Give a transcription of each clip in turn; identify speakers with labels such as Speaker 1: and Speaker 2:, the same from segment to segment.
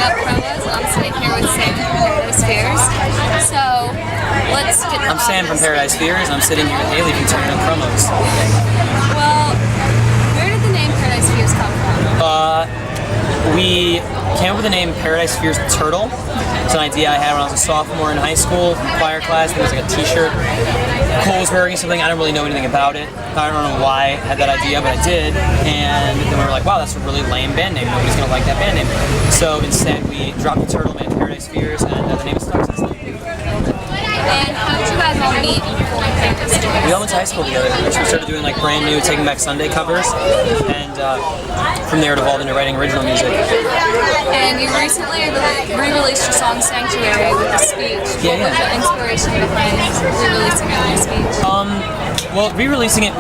Speaker 1: have promos. I'm sitting here with Sam from Paradise Fears. So, let's get
Speaker 2: I'm Sam from Paradise Fears, and I'm sitting here with Haley from Turning On Promos.
Speaker 1: Well, where did the name Paradise Fears come from?
Speaker 2: We came up with the name Paradise Fears Turtle. It's an idea I had when I was a sophomore in high school, from choir class. There was like a t-shirt. Cole was wearing something, I don't really know anything about it. I don't know why I had that idea, but I did. And then we were like, wow, that's a really lame band name. Nobody's gonna like that band name. So instead we dropped the turtle, made Paradise Fears, and the name is stuck since then.
Speaker 1: And how did you guys all meet and form Paradise Fears?
Speaker 2: We all went to high school together. So we started doing like brand new Taking Back Sunday covers, and from there it evolved into writing original music.
Speaker 1: And you recently re-released your song Sanctuary with a speech.
Speaker 2: Yeah,
Speaker 1: What was the inspiration behind re-releasing it with a speech?
Speaker 2: Well, re-releasing it,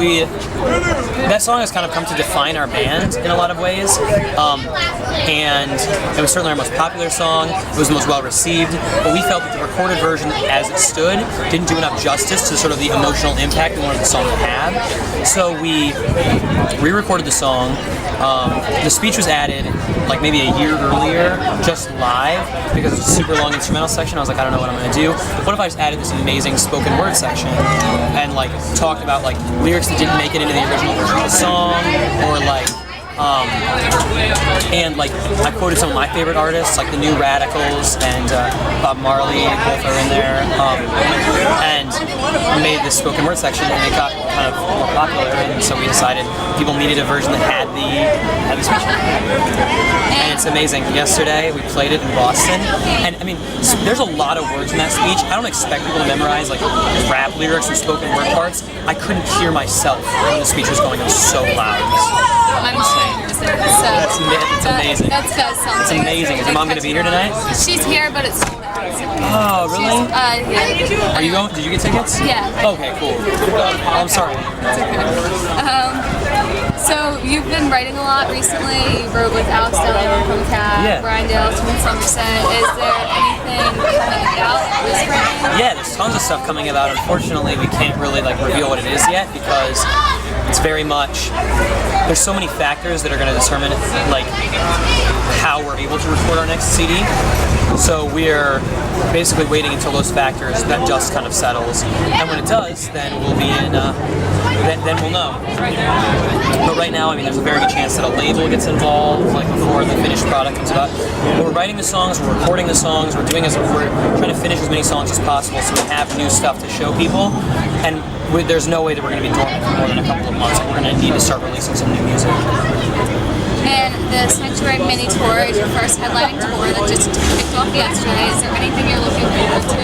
Speaker 2: that song has kind of come to define our band in a lot of ways, and it was certainly our most popular song. It was the most well received, but we felt that the recorded version, as it stood, didn't do enough justice to sort of the emotional impact we wanted the song to have. So we re-recorded the song. The speech was added like maybe a year earlier, just live, because it's a super long instrumental section. I was like, I don't know what I'm gonna do. What if I just added this amazing spoken word section and like talked about like lyrics that didn't make it into the original version of the song, or like and like I quoted some of my favorite artists, like the New Radicals and Bob Marley, both are in there, and made this spoken word section, and it got kind of more popular, and so we decided people needed a version that had the speech. And it's amazing. Yesterday we played it in Boston, and I mean, there's a lot of words in that speech. I don't expect people to memorize like rap lyrics or spoken word parts. I couldn't hear myself when the speech was going. It was so loud.
Speaker 1: I'm ashamed to say that.
Speaker 2: It's amazing.
Speaker 1: That does sound
Speaker 2: It's amazing. Is your mom going to be here tonight?
Speaker 1: She's here, but it's sold out.
Speaker 2: Oh, really?
Speaker 1: Yeah.
Speaker 2: Are you going? Did you get tickets?
Speaker 1: Yeah.
Speaker 2: Okay, cool. Oh, I'm sorry.
Speaker 1: It's okay. So you've been writing a lot recently. You wrote with Alex Dillon from Cab,
Speaker 2: Yeah.
Speaker 1: Brian Dale from Somerset. Is there anything coming about this writing?
Speaker 2: Yeah, there's tons of stuff coming about. Unfortunately, we can't really like reveal what it is yet because it's very much. There's so many factors that are going to determine like how we're able to record our next CD. So we're basically waiting until those factors, that dust kind of settles, and when it does, then we'll be in. Then we'll know. But right now, I mean, there's a very good chance that a label gets involved, like before the finished product comes out. But we're writing the songs, we're recording the songs, we're trying to finish as many songs as possible, so we have new stuff to show people. And there's no way that we're going to be dormant for more than a couple of months. We're going to need to start releasing some new music.
Speaker 1: And the Sanctuary mini tour is your first headlining tour that just kicked off yesterday. Is there anything you're looking forward to?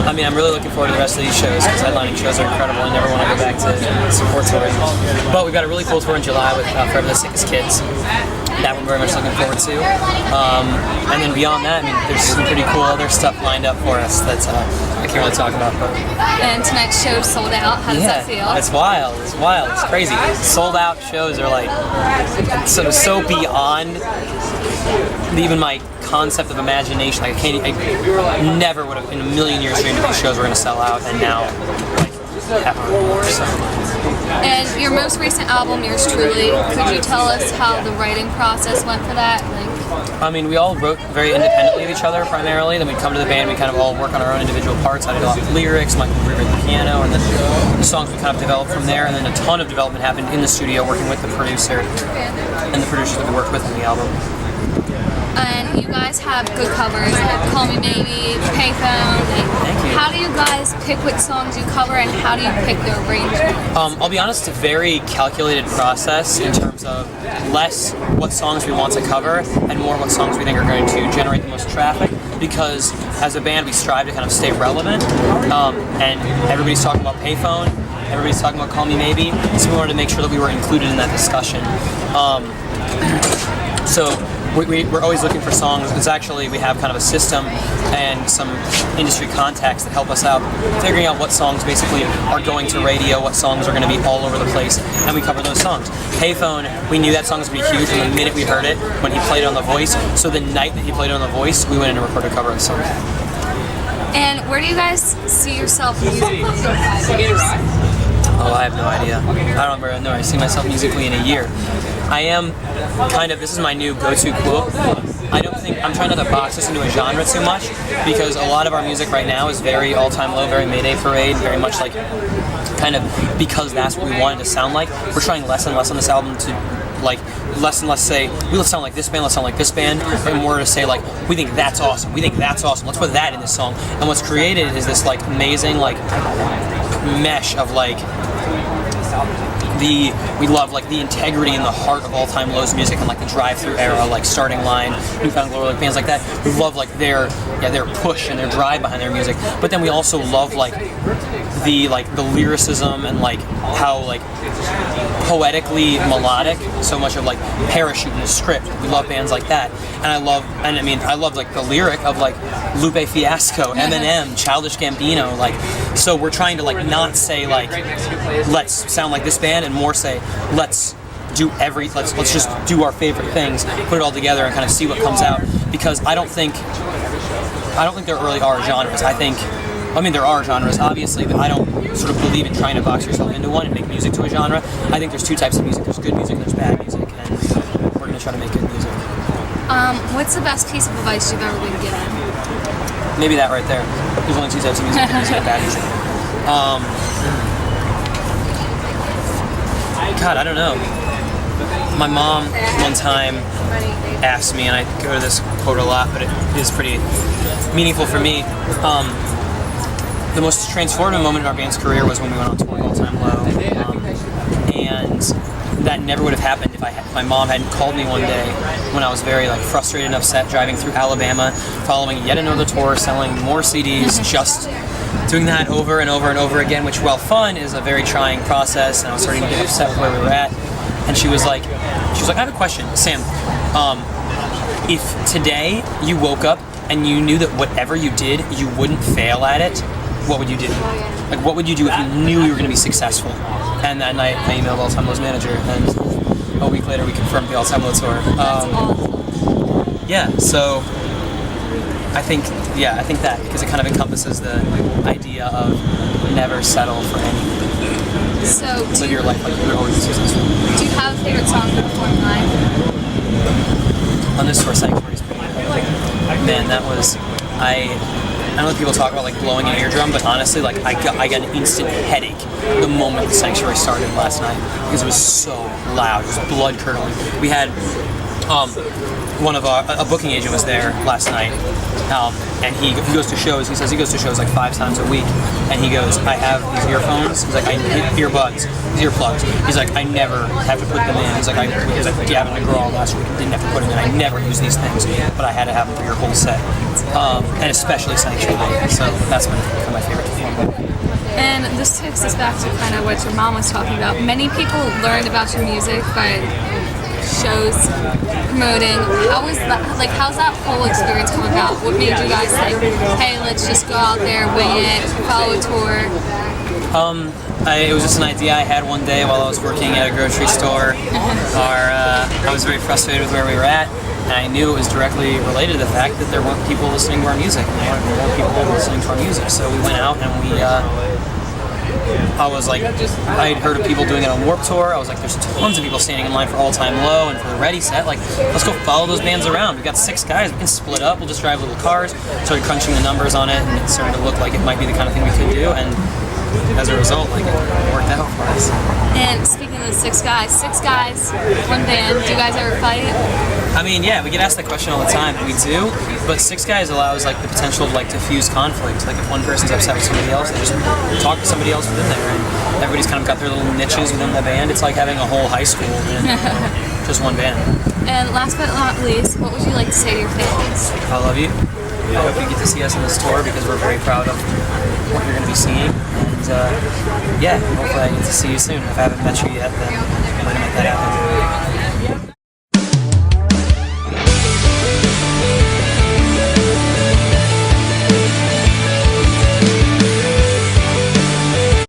Speaker 2: I mean, I'm really looking forward to the rest of these shows because headlining shows are incredible. I never want to go back to support touring. But we've got a really cool tour in July with Forever the Sickest Kids. That one very much looking forward to. And then beyond that, I mean, there's some pretty cool other stuff lined up for us that I can't really talk about. But
Speaker 1: And tonight's show sold out. How does that feel?
Speaker 2: It's wild. It's wild. It's crazy. Sold out shows are like so beyond even my concept of imagination. Like I never would have in a million years dreamed that these shows were going to sell out, and now like have more. So.
Speaker 1: And your most recent album, Yours Truly, could you tell us how the writing process went for that?
Speaker 2: I mean, we all wrote very independently of each other primarily. Then we'd come to the band, we kind of all work on our own individual parts. I did a lot of lyrics, Mike would rewrite the piano, and then the songs we kind of developed from there. And then a ton of development happened in the studio working with the producer and the producers that we worked with on the album.
Speaker 1: And you guys have good covers, like Call Me Maybe, Payphone.
Speaker 2: Thank you.
Speaker 1: How do you guys pick which songs you cover, and how do you pick the arrangement?
Speaker 2: I'll be honest, it's a very calculated process in terms of less what songs we want to cover and more what songs we think are going to generate the most traffic, because as a band we strive to kind of stay relevant, and everybody's talking about Payphone, everybody's talking about Call Me Maybe, so we wanted to make sure that we were included in that discussion. So we're always looking for songs. It's actually, we have kind of a system and some industry contacts that help us out figuring out what songs basically are going to radio, what songs are going to be all over the place, and we cover those songs. Payphone, we knew that song was going to be huge from the minute we heard it when he played it on The Voice, so the night that he played it on The Voice, we went in and recorded a cover of the song.
Speaker 1: And where do you guys see yourself musically?
Speaker 2: Oh, I have no idea. I don't remember. No, I see myself musically in a year. I am kind of, this is my new go-to quote. I don't think, I'm trying not to box this into a genre too much, because a lot of our music right now is very all-time low, very Mayday Parade, very much like, kind of, because that's what we wanted to sound like. We're trying less and less on this album to, like, less and less say, we let's sound like this band, let's sound like this band, and more to say, like, we think that's awesome, we think that's awesome, let's put that in this song. And what's created is this, like, amazing, like, mesh of, like, we love like the integrity and the heart of all-time lows music, and like the drive-through era, like Starting Line, Newfound Glory, like bands like that. We love like their push and their drive behind their music. But then we also love like the lyricism and like how like poetically melodic, so much of like Parachute in the script. We love bands like that. And I love like the lyric of like Lupe Fiasco, Eminem, Childish Gambino, like, so we're trying to like not say like let's sound like this band, and more say let's just do our favorite things, put it all together and kind of see what comes out, because I don't think there really are genres. I mean there are genres obviously, but I don't sort of believe in trying to box yourself into one and make music to a genre. I think there's two types of music. There's good music and there's bad music, and we're going to try to make good music.
Speaker 1: What's the best piece of advice you've ever been given?
Speaker 2: Maybe that right there. There's only two types of music, good music and bad music. God, I don't know. My mom one time asked me, and I go to this quote a lot, but it is pretty meaningful for me. The most transformative moment in our band's career was when we went on tour All Time Low, and that never would have happened if my mom hadn't called me one day when I was very like frustrated and upset driving through Alabama, following yet another tour, selling more CDs, just doing that over and over and over again, which, while fun, is a very trying process, and I was starting to get upset with where we were at. And she was like, I have a question, Sam. If today you woke up and you knew that whatever you did, you wouldn't fail at it, what would you do? Like, what would you do if you knew you were going to be successful? And that night, I emailed All Time Low's manager, and a week later, we confirmed the All Time Low tour. Yeah, so I think that, because it kind of encompasses the idea of never settle for anything.
Speaker 1: So
Speaker 2: live your life like you're always successful.
Speaker 1: Do you have a favorite song to perform live?
Speaker 2: On this tour, Sanctuary's pretty man, that was, I don't know if people talk about like blowing an eardrum, but honestly, like I got an instant headache the moment the Sanctuary started last night, because it was so loud, it was blood curdling. We had a booking agent was there last night, and he goes to shows. He says he goes to shows like 5 times a week, and he goes, I have these earphones. He's like, these earplugs. He's like, I never have to put them in. He's like, having a girl last week, didn't have to put them in. I never use these things, but I had to have them for your whole set, and especially Sanctuary. So that's been my favorite performance.
Speaker 1: And this takes us back to kind of what your mom was talking about. Many people learned about your music by shows, promoting. How's that whole experience come about? What made you guys think, hey, let's just go out there, wing it, follow a tour?
Speaker 2: It was just an idea I had one day while I was working at a grocery store. I was very frustrated with where we were at, and I knew it was directly related to the fact that there weren't people listening to our music, and there weren't more people listening to our music. So we went out and I was like, I had heard of people doing it on Warped Tour. I was like, there's tons of people standing in line for All Time Low and for the Ready set. Like, let's go follow those bands around. We've got 6 guys. We can split up. We'll just drive little cars. Started crunching the numbers on it, and it started to look like it might be the kind of thing we could do. And as a result, like, it worked out for us.
Speaker 1: And speaking of the 6 guys, one band. Do you guys ever fight?
Speaker 2: I mean, yeah, we get asked that question all the time, and we do, but 6 guys allows like the potential to like diffuse conflict. Like if one person's upset with somebody else, they just talk to somebody else within there, and everybody's kind of got their little niches within the band. It's like having a whole high school and just one band. And
Speaker 1: last but not least, what would you like to say to your fans?
Speaker 2: I love you. I hope you get to see us on this tour, because we're very proud of what you're going to be seeing. And yeah, hopefully I get to see you soon. If I haven't met you yet, then I'm going to make that happen.